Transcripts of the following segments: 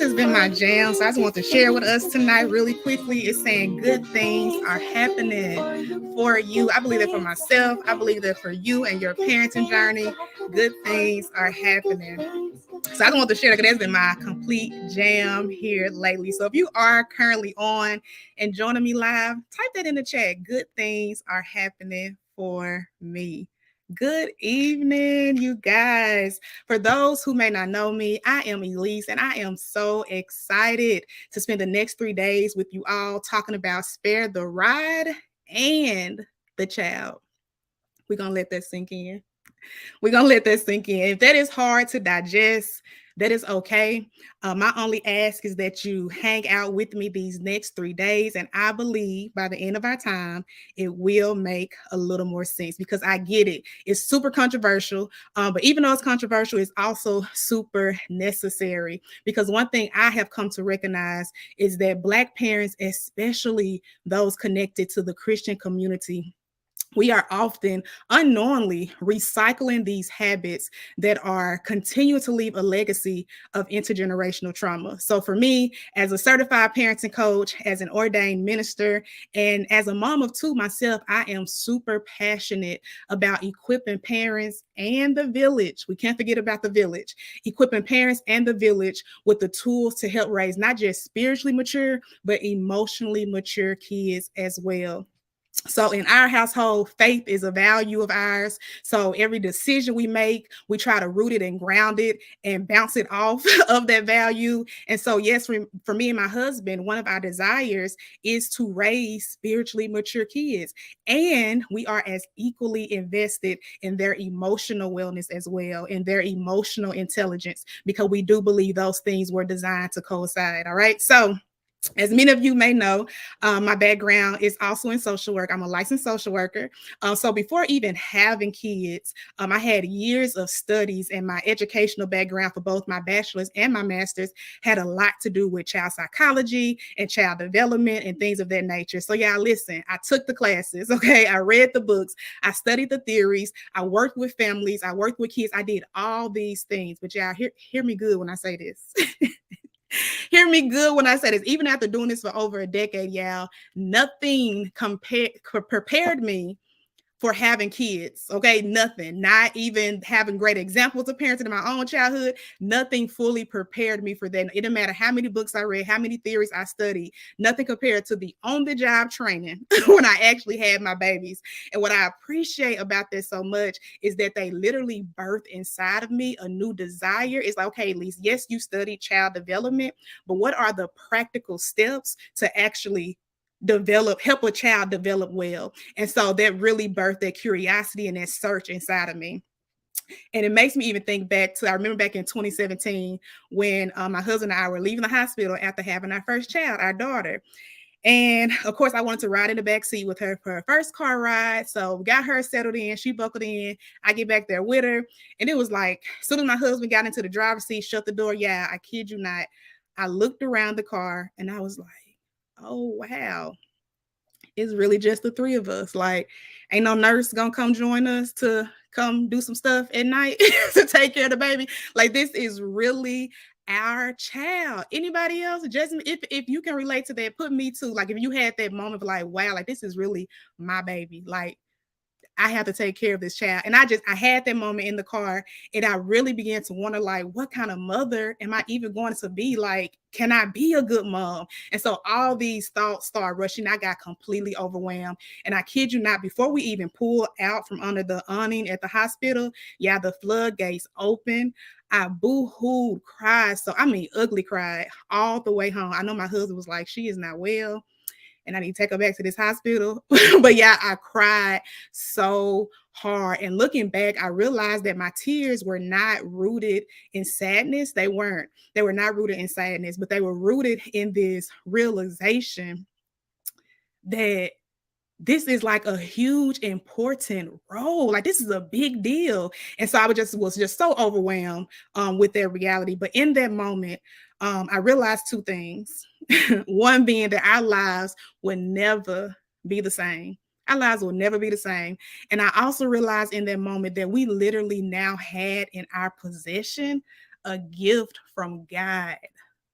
has been my jam. So I just want to share with us tonight really quickly. It's saying good things are happening for you. I believe that for myself. I believe that for you and your parenting journey, good things are happening. So I just want to share that that's been my complete jam here lately. So if you are currently on and joining me live, type that in the chat. Good things are happening for me. Good evening, you guys. For those who may not know me, I am Elise, and I am so excited to spend the next 3 days with you all talking about spare the ride and the child. We're going to let that sink in. We're going to let that sink in. If that is hard to digest, that is okay. My only ask is that you hang out with me these next 3 days. And I believe by the end of our time, it will make a little more sense because I get it. It's super controversial. But even though it's controversial, it's also super necessary. Because one thing I have come to recognize is that Black parents, especially those connected to the Christian community, we are often unknowingly recycling these habits that are continuing to leave a legacy of intergenerational trauma. So for me, as a certified parenting coach, as an ordained minister, and as a mom of two myself, I am super passionate about equipping parents and the village. We can't forget about the village, equipping parents and the village with the tools to help raise not just spiritually mature, but emotionally mature kids as well. So in our household, faith is a value of ours. So every decision we make, we try to root it and ground it and bounce it off of that value. And so, yes, for me and my husband, one of our desires is to raise spiritually mature kids. And we are as equally invested in their emotional wellness as well, in their emotional intelligence, because we do believe those things were designed to coincide. All right. So as many of you may know, my background is also in social work. I'm a licensed social worker. So before even having kids, I had years of studies, and my educational background for both my bachelor's and my master's had a lot to do with child psychology and child development and things of that nature. So yeah, listen, I took the classes, okay? I read the books, I studied the theories, I worked with families, I worked with kids, I did all these things. But y'all, hear me good when I say this. Hear me good when I say this. Even after doing this for over a decade, y'all, nothing prepared me for having kids. Okay, nothing. Not even having great examples of parenting in my own childhood. Nothing fully prepared me for that. It didn't matter how many books I read, how many theories I studied. Nothing compared to the on-the-job training when I actually had my babies. And what I appreciate about this so much is that they literally birthed inside of me a new desire. It's like, okay, Lise, yes, you studied child development, but what are the practical steps to actually help a child develop well? And so that really birthed that curiosity and that search inside of me. And it makes me even think back to, I remember back in 2017 when my husband and I were leaving the hospital after having our first child, our daughter. And of course, I wanted to ride in the back seat with her for her first car ride. So we got her settled in, she buckled in, I get back there with her. And it was like, as soon as my husband got into the driver's seat, shut the door, yeah, I kid you not, I looked around the car and I was like, oh, wow, it's really just the three of us. Like, ain't no nurse gonna come join us to come do some stuff at night to take care of the baby. Like, this is really our child. Anybody else? Just if you can relate to that, put me too. Like, if you had that moment of like, wow, like this is really my baby. Like, I have to take care of this child. And I had that moment in the car, and I really began to wonder, like, what kind of mother am I even going to be? Like, can I be a good mom? And so all these thoughts start rushing. I got completely overwhelmed. And I kid you not, before we even pulled out from under the awning at the hospital, yeah, the floodgates opened. I boo-hooed, cried. So, I mean, ugly cried all the way home. I know my husband was like, she is not well, and I need to take her back to this hospital. But yeah, I cried so hard. And looking back, I realized that my tears were not rooted in sadness. They weren't. They were not rooted in sadness, but they were rooted in this realization that this is like a huge, important role. Like, this is a big deal. And so I was just so overwhelmed with that reality. But in that moment, I realized two things. One being that our lives would never be the same. Our lives will never be the same. And I also realized in that moment that we literally now had in our possession a gift from God.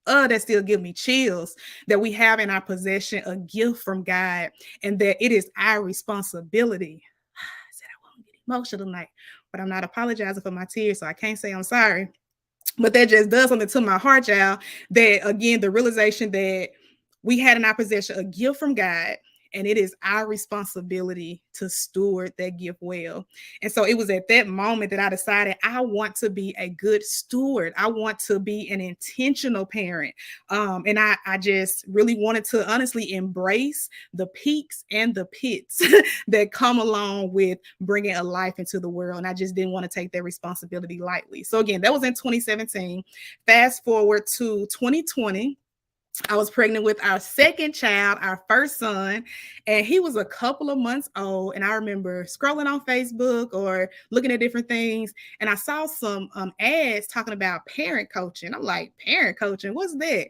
that still give me chills, that we have in our possession a gift from God, and that it is our responsibility. I said I won't get emotional tonight, but I'm not apologizing for my tears, so I can't say I'm sorry. But that just does something to my heart, y'all. That again, the realization that we had in our possession a gift from God, and it is our responsibility to steward that gift well. And so it was at that moment that I decided I want to be a good steward. I want to be an intentional parent. And I just really wanted to honestly embrace the peaks and the pits that come along with bringing a life into the world. And I just didn't want to take that responsibility lightly. So again, that was in 2017. Fast forward to 2020. I was pregnant with our second child, our first son, and he was a couple of months old. And I remember scrolling on Facebook or looking at different things, and I saw some ads talking about parent coaching. I'm like, parent coaching, what's that?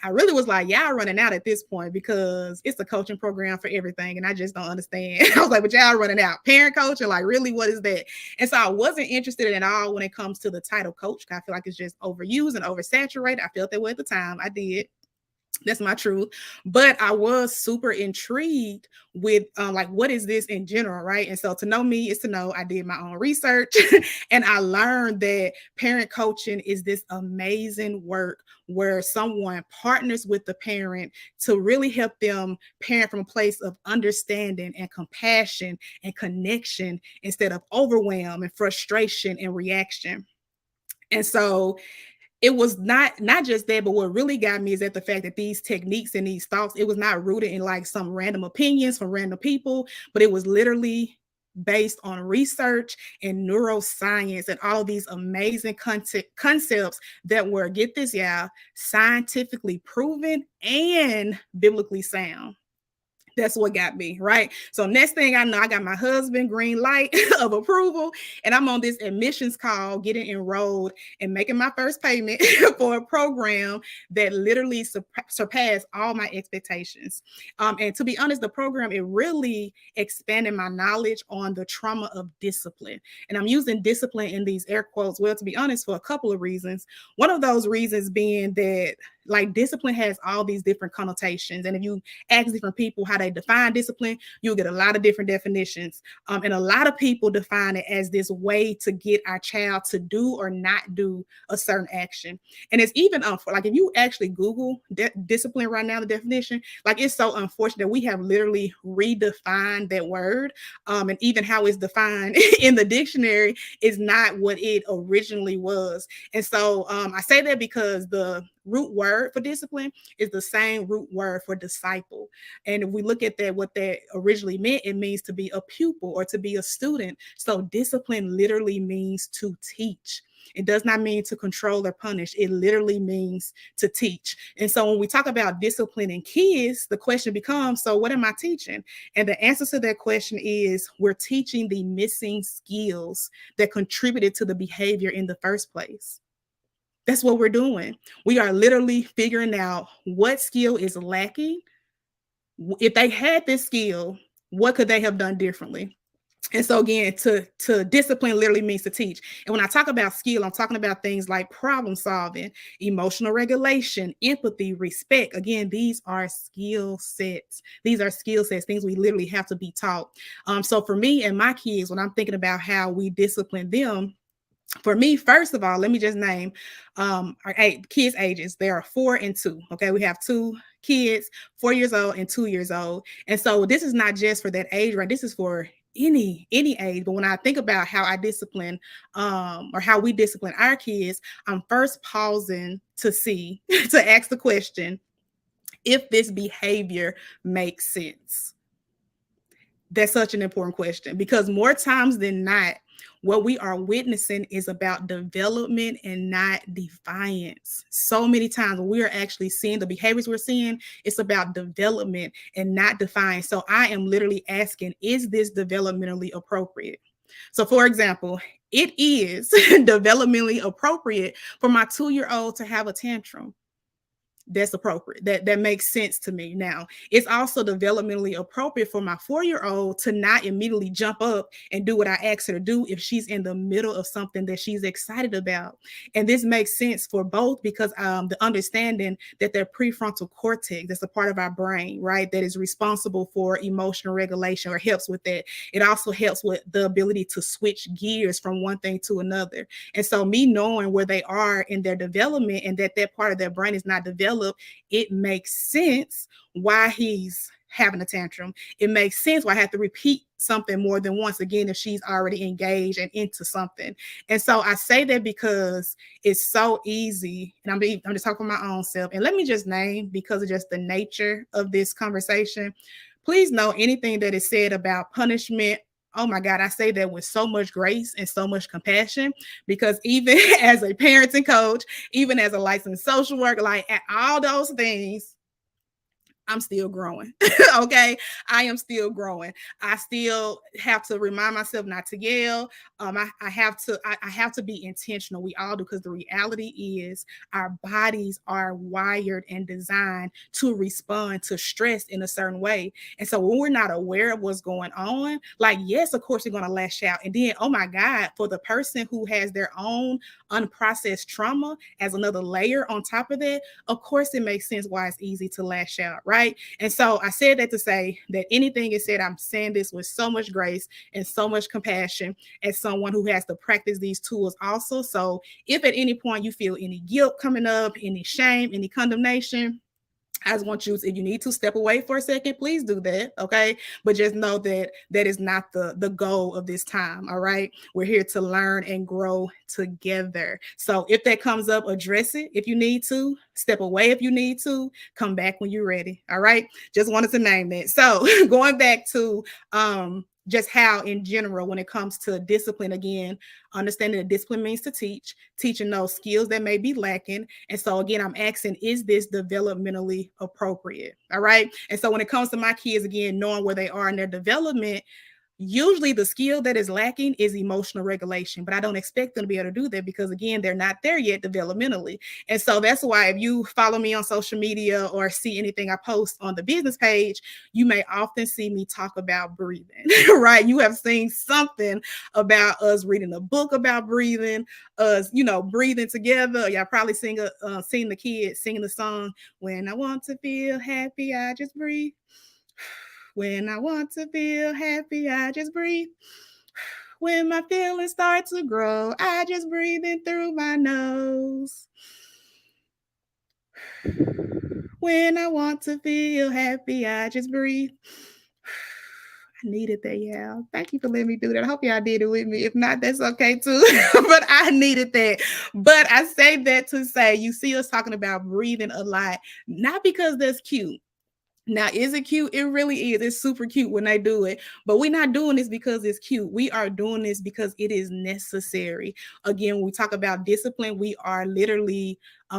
I really was like, y'all running out at this point because it's a coaching program for everything, and I just don't understand. I was like, but y'all running out. Parent coaching, like, really, what is that? And so I wasn't interested at all when it comes to the title coach. I feel like it's just overused and oversaturated. I felt that way at the time. I did. That's my truth. But I was super intrigued with like, what is this in general, right? And so to know me is to know I did my own research and I learned that parent coaching is this amazing work where someone partners with the parent to really help them parent from a place of understanding and compassion and connection instead of overwhelm and frustration and reaction. And so it was not just that, but what really got me is that the fact that these techniques and these thoughts, it was not rooted in like some random opinions from random people, but it was literally based on research and neuroscience and all of these amazing concepts that were, get this, y'all, scientifically proven and biblically sound. That's what got me, right? So next thing I know, I got my husband green light of approval, and I'm on this admissions call, getting enrolled and making my first payment for a program that literally surpassed all my expectations. And to be honest, the program, it really expanded my knowledge on the trauma of discipline. And I'm using discipline in these air quotes, well, to be honest, for a couple of reasons. One of those reasons being that like discipline has all these different connotations. And if you ask different people how they define discipline, you'll get a lot of different definitions. And a lot of people define it as this way to get our child to do or not do a certain action. And it's even like if you actually Google discipline right now, the definition, like it's so unfortunate that we have literally redefined that word. And even how it's defined in the dictionary is not what it originally was. And so I say that because the root word for discipline is the same root word for disciple. And if we look at that, what that originally meant, it means to be a pupil or to be a student. So discipline literally means to teach. It does not mean to control or punish. It literally means to teach. And so when we talk about disciplining kids, the question becomes, so what am I teaching? And the answer to that question is we're teaching the missing skills that contributed to the behavior in the first place. That's what we're doing. We are literally figuring out what skill is lacking. If they had this skill, what could they have done differently? And so again, to discipline literally means to teach. And when I talk about skill, I'm talking about things like problem solving, emotional regulation, empathy, respect. Again, these are skill sets. These are skill sets, things we literally have to be taught. So for me and my kids, when I'm thinking about how we discipline them, for me, first of all, let me just name our kids' ages. There are 4 and 2. Okay, we have 2 kids, 4 years old and 2 years old. And so this is not just for that age, right? This is for any age. But when I think about how I discipline or how we discipline our kids, I'm first pausing to see, to ask the question, if this behavior makes sense. That's such an important question because more times than not, what we are witnessing is about development and not defiance. So many times when we are actually seeing the behaviors we're seeing, it's about development and not defiance. So I am literally asking, is this developmentally appropriate? So for example, it is developmentally appropriate for my 2-year-old to have a tantrum. That's appropriate. That makes sense to me. Now, it's also developmentally appropriate for my 4-year-old to not immediately jump up and do what I ask her to do if she's in the middle of something that she's excited about. And this makes sense for both because the understanding that their prefrontal cortex, that's a part of our brain, right, that is responsible for emotional regulation or helps with that. It also helps with the ability to switch gears from one thing to another. And so me knowing where they are in their development and that part of their brain is not developed, it makes sense why he's having a tantrum. It makes sense why I have to repeat something more than once again if she's already engaged and into something. And so I say that because it's so easy, and I'm just talking for my own self. And let me just name, because of just the nature of this conversation, please know anything that is said about punishment. Oh my God, I say that with so much grace and so much compassion, because even as a parenting coach, even as a licensed social worker, like at all those things, I'm still growing. Okay. I am still growing. I still have to remind myself not to yell. I have to be intentional. We all do, because the reality is our bodies are wired and designed to respond to stress in a certain way. And so when we're not aware of what's going on, like, yes, of course, you're going to lash out. And then, oh my God, for the person who has their own unprocessed trauma as another layer on top of that, of course, it makes sense why it's easy to lash out, right? And so I said that to say that anything is said, I'm saying this with so much grace and so much compassion as someone who has to practice these tools also. So if at any point you feel any guilt coming up, any shame, any condemnation, I just want you, if you need to step away for a second, please do that. Okay. But just know that that is not the goal of this time. All right. We're here to learn and grow together. So if that comes up, address it if you need to, step away if you need to, come back when you're ready. All right. Just wanted to name that. So going back to just how in general, when it comes to discipline, again, understanding that discipline means to teach, teaching those skills that may be lacking. And so again, I'm asking, is this developmentally appropriate? All right. And so when it comes to my kids, again, knowing where they are in their development, usually the skill that is lacking is emotional regulation, but I don't expect them to be able to do that because, again, they're not there yet developmentally. And so that's why if you follow me on social media or see anything I post on the business page, you may often see me talk about breathing, right? You have seen something about us reading a book about breathing, us, breathing together. Y'all probably seen the kids singing the song, "When I want to feel happy, I just breathe. When I want to feel happy, I just breathe. When my feelings start to grow, I just breathe in through my nose. When I want to feel happy, I just breathe." I needed that, yeah. Thank you for letting me do that. I hope y'all did it with me. If not, that's okay too. But I needed that. But I say that to say, you see us talking about breathing a lot, not because that's cute. Now, is it cute? It really is. It's super cute when they do it. But we're not doing this because it's cute. We are doing this because it is necessary. Again, when we talk about discipline, we are literally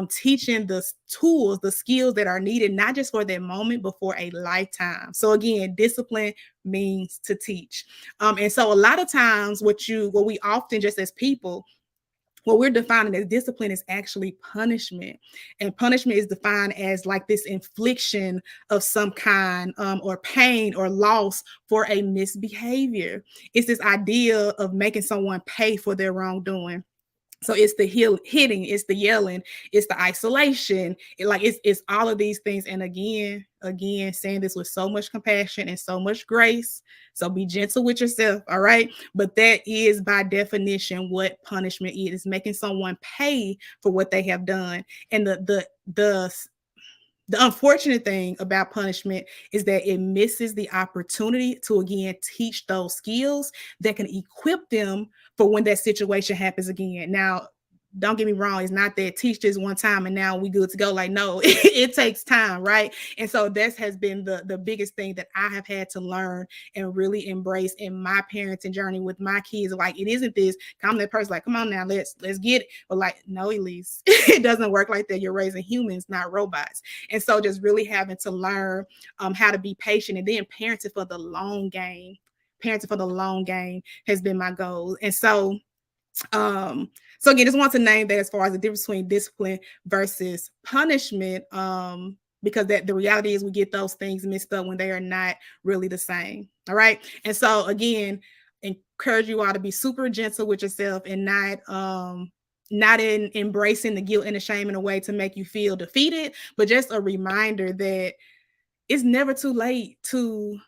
teaching the tools, the skills that are needed, not just for that moment, but for a lifetime. So again, discipline means to teach. And so a lot of times what we often, just as people, what we're defining as discipline is actually punishment. And punishment is defined as like this infliction of some kind or pain or loss for a misbehavior. It's this idea of making someone pay for their wrongdoing. So it's the hitting, it's the yelling, it's the isolation. It's all of these things. And again, saying this with so much compassion and so much grace. So be gentle with yourself, all right? But that is by definition what punishment is. It's making someone pay for what they have done. And the unfortunate thing about punishment is that it misses the opportunity to, again, teach those skills that can equip them for when that situation happens again. Now, don't get me wrong. It's not that teach this one time and now we good to go. Like, no, it takes time, right? And so that has been the biggest thing that I have had to learn and really embrace in my parenting journey with my kids. Like, it isn't this, I'm that person like, come on now, let's get it. But like, no, Elise, it doesn't work like that. You're raising humans, not robots. And so just really having to learn how to be patient and then parenting for the long game. Parenting for the long game has been my goal. And so So again, just want to name that as far as the difference between discipline versus punishment. Because that the reality is we get those things mixed up when they are not really the same. All right. And so again, encourage you all to be super gentle with yourself and not in embracing the guilt and the shame in a way to make you feel defeated, but just a reminder that it's never too late to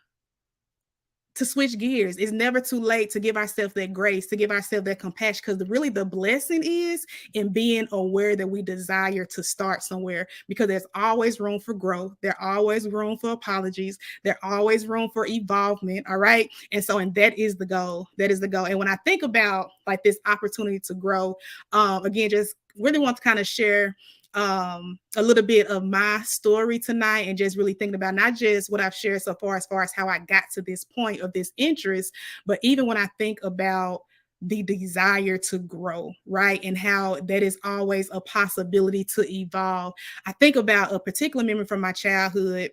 switch gears. It's never too late to give ourselves that grace, to give ourselves that compassion, because really the blessing is in being aware that we desire to start somewhere, because there's always room for growth. There's always room for apologies. There's always room for evolvement. All right. And so, and that is the goal. That is the goal. And when I think about like this opportunity to grow, again, just really want to kind of share a little bit of my story tonight, and just really thinking about not just what I've shared so far as how I got to this point of this interest, but even when I think about the desire to grow, right? And how that is always a possibility to evolve. I think about a particular memory from my childhood.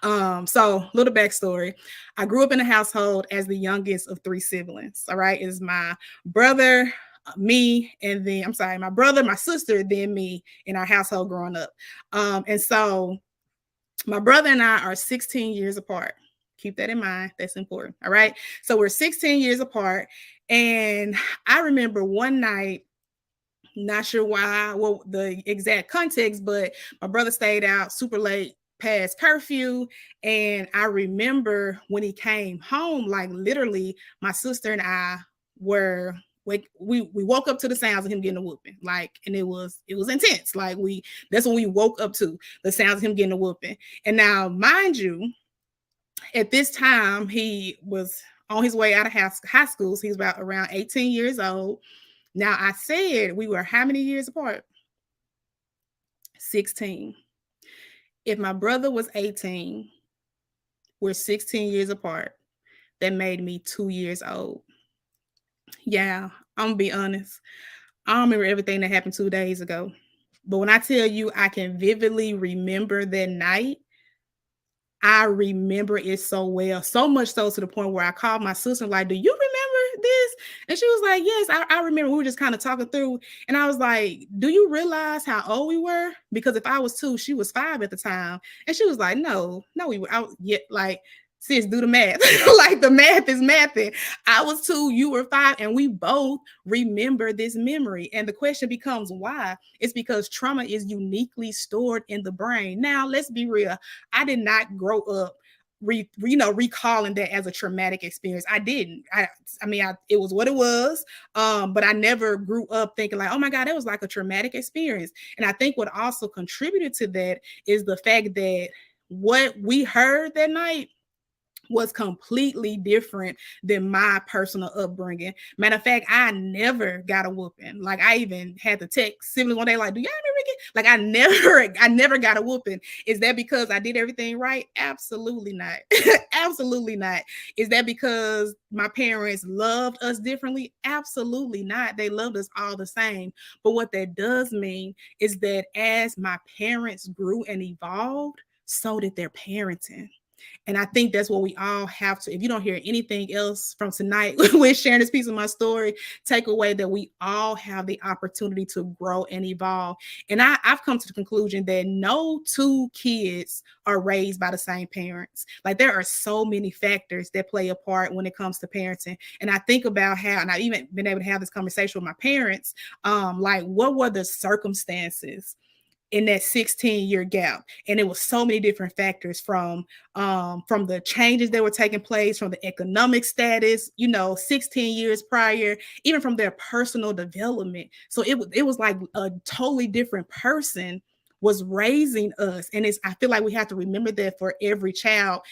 So little backstory. I grew up in a household as the youngest of three siblings. All right. It's my brother, me, and then my brother, my sister, then me in our household growing up. And so my brother and I are 16 years apart. Keep that in mind. That's important. All right. So we're 16 years apart. And I remember one night, not sure why, well, the exact context, but my brother stayed out super late past curfew. And I remember when he came home, like literally my sister and I were we woke up to the sounds of him getting a whooping, like, and it was intense. Like that's when we woke up to the sounds of him getting a whooping. And now, mind you, at this time he was on his way out of high school. So he was about around 18 years old. Now I said we were how many years apart? 16. If my brother was 18, we're 16 years apart. That made me 2 years old. Yeah, I'm gonna be honest. I don't remember everything that happened 2 days ago. But when I tell you I can vividly remember that night, I remember it so well, so much so to the point where I called my sister, like, do you remember this? And she was like, yes, I remember. We were just kind of talking through. And I was like, do you realize how old we were? Because if I was 2, she was 5 at the time. And she was like, no, we were out yet. Like, sis, do the math. Like the math is mathing. I was 2, you were 5, and we both remember this memory. And the question becomes why? It's because trauma is uniquely stored in the brain. Now, let's be real. I did not grow up recalling that as a traumatic experience. I didn't. I mean, it was what it was. But I never grew up thinking like, oh my God, that was like a traumatic experience. And I think what also contributed to that is the fact that what we heard that night was completely different than my personal upbringing. Matter of fact, I never got a whooping. Like I even had to text siblings one day, like, do y'all remember again? Like I never got a whooping. Is that because I did everything right? Absolutely not. Absolutely not. Is that because my parents loved us differently? Absolutely not. They loved us all the same. But what that does mean is that as my parents grew and evolved, so did their parenting. And I think that's what we all have to, if you don't hear anything else from tonight with sharing this piece of my story, take away that we all have the opportunity to grow and evolve. And I've come to the conclusion that no two kids are raised by the same parents. Like there are so many factors that play a part when it comes to parenting. And I think about how, and I've even been able to have this conversation with my parents, like what were the circumstances in that 16-year gap? And it was so many different factors from the changes that were taking place, from the economic status, 16 years prior, even from their personal development. So it was like a totally different person was raising us. And I feel like we have to remember that for every child.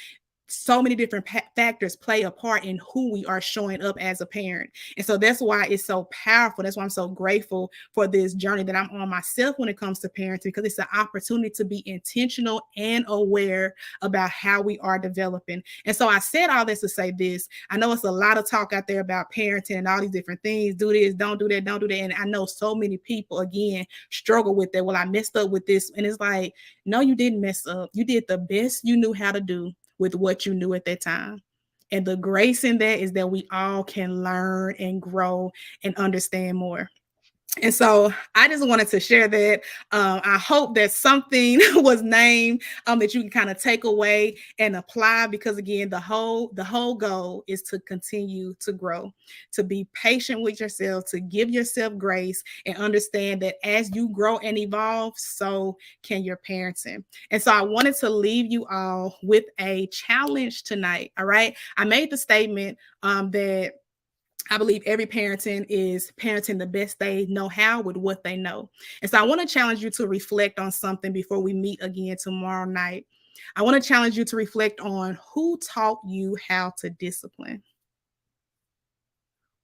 So many different factors play a part in who we are showing up as a parent. And so that's why it's so powerful. That's why I'm so grateful for this journey that I'm on myself when it comes to parenting, because it's an opportunity to be intentional and aware about how we are developing. And so I said all this to say this. I know it's a lot of talk out there about parenting and all these different things. Do this, don't do that, don't do that. And I know so many people, again, struggle with that. Well, I messed up with this. And it's like, no, you didn't mess up. You did the best you knew how to do with what you knew at that time. And the grace in that is that we all can learn and grow and understand more. And so I just wanted to share that. I hope that something was named that you can kind of take away and apply, because again, the whole goal is to continue to grow, to be patient with yourself, to give yourself grace, and understand that as you grow and evolve, so can your parenting. And so I wanted to leave you all with a challenge tonight. All right. I made the statement that I believe every parenting is parenting the best they know how with what they know. And so I want to challenge you to reflect on something before we meet again tomorrow night. I want to challenge you to reflect on who taught you how to discipline.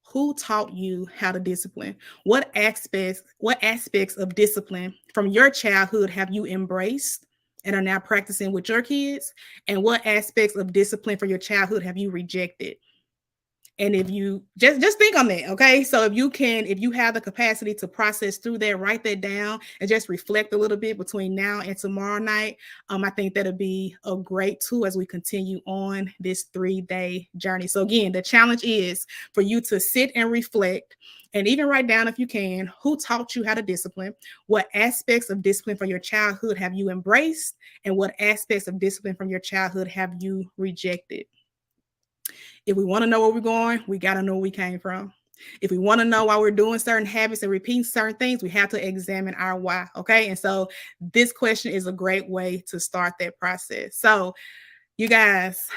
Who taught you how to discipline? What aspects of discipline from your childhood have you embraced and are now practicing with your kids? And what aspects of discipline from your childhood have you rejected? And if you just think on that, okay? So if you have the capacity to process through that, write that down and just reflect a little bit between now and tomorrow night. I think that'll be a great tool as we continue on this 3-day journey. So again, the challenge is for you to sit and reflect and even write down, if you can, who taught you how to discipline, what aspects of discipline from your childhood have you embraced, and what aspects of discipline from your childhood have you rejected. If we want to know where we're going, we got to know where we came from. If we want to know why we're doing certain habits and repeating certain things, we have to examine our why. Okay. And so this question is a great way to start that process. So, you guys,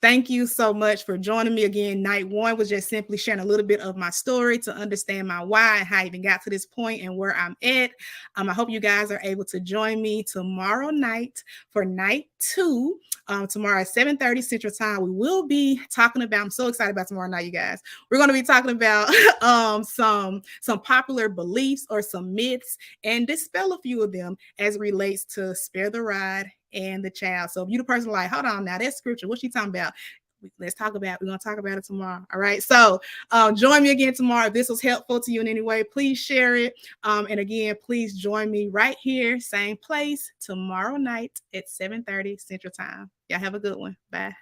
thank you so much for joining me again. Night one was just simply sharing a little bit of my story to understand my why and how I even got to this point and where I'm at. I hope you guys are able to join me tomorrow night for night two. Tomorrow at 7:30 Central Time, we will be talking about, I'm so excited about tomorrow night, you guys. We're going to be talking about some popular beliefs or some myths and dispel a few of them as it relates to spare the ride and the child. So if you the person like, hold on now, that's scripture. What's she talking about? We're going to talk about it tomorrow. All right. So join me again tomorrow. If this was helpful to you in any way, please share it. And again, please join me right here, same place, tomorrow night at 7:30 Central Time. Y'all have a good one. Bye.